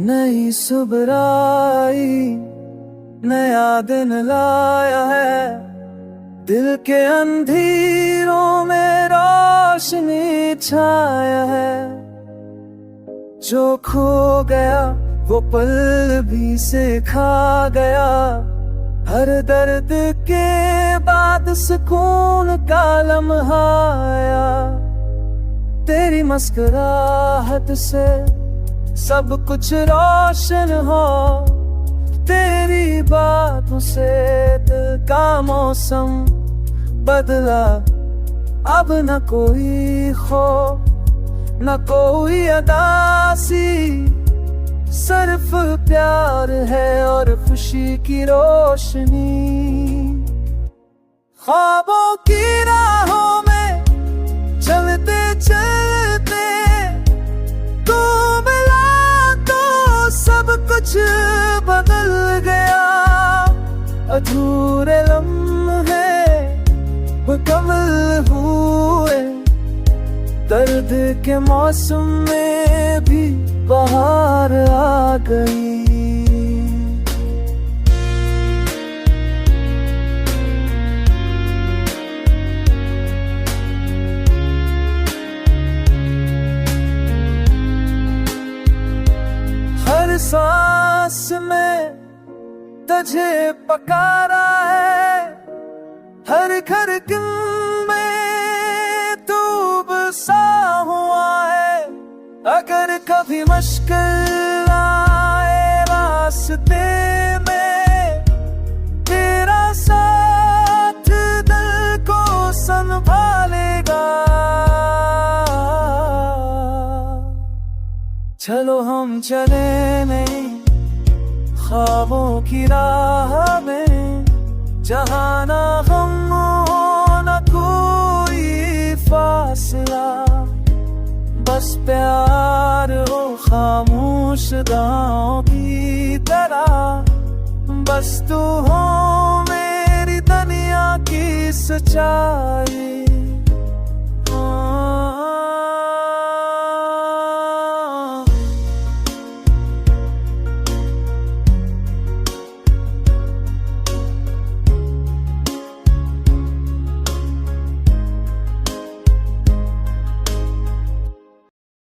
नई सुबह आई, नया दिन लाया है, दिल के अंधेरों में रोशनी छाया है। जो खो गया वो पल भी से खा गया, हर दर्द के बाद सुकून का लम्हा आया। तेरी मुस्कुराहट से सब कुछ रोशन हो, तेरी बातों से दिल का मौसम बदला। अब न कोई खौफ न कोई अदासी, सिर्फ प्यार है और खुशी की रोशनी। ख्वाबों की राहों में चलते चलते तू मिला तो सब कुछ बदल गया। अधूरे लम्हे मुकम्मल हुए, दर्द के मौसम में भी बाहर आ गई। हर सांस में तुझे पकारा है, हर घर में तू बसा हुआ है। अगर कभी मुश्किल आए रास्ते में, तेरा साथ दिल को संभालेगा। चलो हम चले नहीं ख्वाबों की राह में, जहाँ ना गम हो न कोई फासला, बस प्यार हो खामोश गाँव की तरह। बस तू हो मेरी दुनिया की सच्चाई।